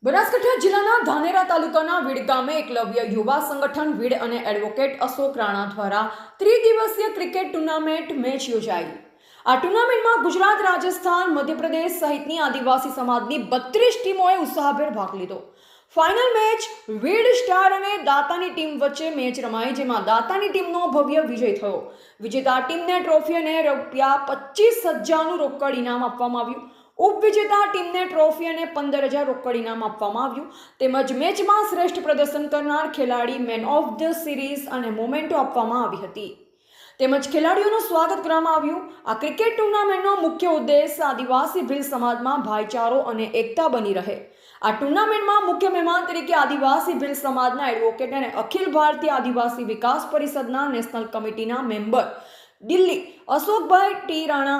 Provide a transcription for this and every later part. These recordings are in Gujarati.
બનાસકાંઠા જિલ્લાના ધાનેરા તાલુકાના વીડ ગામે એકલવ્ય યુવા સંગઠન વીડ અને એડવોકેટ અશોક રાણા દ્વારા ત્રિદિવસીય ક્રિકેટ ટુર્નામેન્ટ મેચ યોજાઈ। આ ટુર્નામેન્ટમાં ગુજરાત, રાજસ્થાન, મધ્યપ્રદેશ સહિતની આદિવાસી સમાજની 32 ટીમોએ ઉત્સાહભેર ભાગ લીધો। ફાઇનલ મેચ વીડ સ્ટાર અને દાતાની ટીમ વચ્ચે મેચ રમાઈ, જેમાં દાતાની ટીમનો ભવ્ય વિજય થયો। વિજેતા ટીમને ટ્રોફી અને ₹25,000નું રોકડ ઇનામ આપવામાં આવ્યું। ઉપવિજેતા ટીમને ટ્રોફી અને 15,000 રોકડ ઇનામ આપવામાં આવ્યું। તેમજ મેચમાં શ્રેષ્ઠ પ્રદર્શન કરનાર ખેલાડી મેન ઓફ ધ સિરીઝ અને મોમેન્ટો આપવામાં આવી હતી। તેમજ ખેલાડીઓનું સ્વાગત કરવામાં આવ્યું। આ ક્રિકેટ ટુર્નામેન્ટનો મુખ્ય ઉદ્દેશ આદિવાસી ભીલ સમાજમાં ભાઈચારો અને એકતા બની રહે। આ ટુર્નામેન્ટમાં મુખ્ય મહેમાન તરીકે આદિવાસી ભીલ સમાજના એડવોકેટ અને અખિલ ભારતીય આદિવાસી વિકાસ પરિષદના નેશનલ કમિટીના મેમ્બર દિલ્હી અશોકભાઈ ટી રાણા,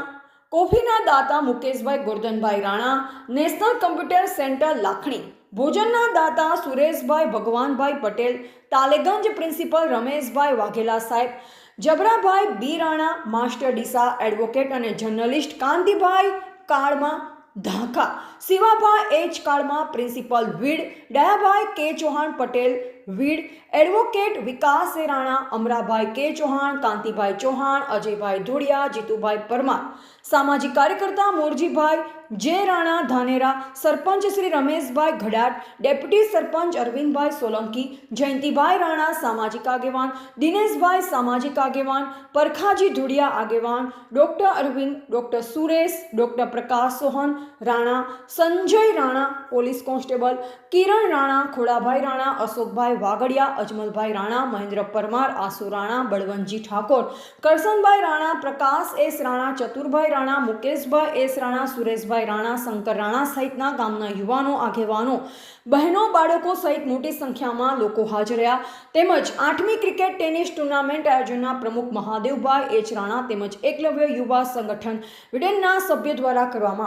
કોફીના દાતા Mukeshbhai Gordhanbhai Rana, national computer centre Lakhani, ભોજનના દાતા સુરેશભાઈ ભગવાનભાઈ પટેલ, તાલેગંજ પ્રિન્સિપલ રમેશભાઈ વાઘેલા સાહેબ, Jabrabhai B Rana, master Deesa advocate અને journalist Kantibhai Kalma Dhakha, Shivabhai H Kalma, principal Vid Dayabhai K Chauhan Patel Vid, advocate Vikas Rana, Amrabhai K Chauhan, Kantibhai Chauhan, Ajaybhai ધોળિયા, Jitubhai Parmar, સામાજિક કાર્યકર્તા મોરજીભાઈ જે રાણા ધાનેરા, સરપંચ શ્રી રમેશભાઈ ગડાટ, ડેપ્યુટી સરપંચ અરવિંદભાઈ સોલંકી, જયંતિભાઈ રાણા સામાજિક આગેવાન, દિનેશભાઈ સામાજિક આગેવાન, પરખાજી ધોળિયા આગેવાન, doctor Arvind, doctor Suresh, doctor Prakash Sohan Rana, Sanjay Rana police constable, Kiran Rana, Khodabhai Rana, Ashokbhai Vagadiya, Ajmalbhai Rana, Mahendra Parmar, Asu Rana, Balvantji Thakor, Karsanbhai Rana, Prakash S Rana, Chaturbhai Rana, Mukeshbhai S Rana, Sureshbhai Rana, Shankar Rana સહિતના ગામના યુવાનો, આગેવાનો, બહેનો, બાળકો સહિત મોટી સંખ્યામાં લોકો હાજર રહ્યા। તેમજ 8મી ક્રિકેટ ટેનિસ ટુર્નામેન્ટ આયોજનના પ્રમુખ મહાદેવભાઈ એચ રાણા તેમજ એકલવ્ય યુવા સંગઠન વિડેનના સભ્ય દ્વારા કરવામાં આવ્યું।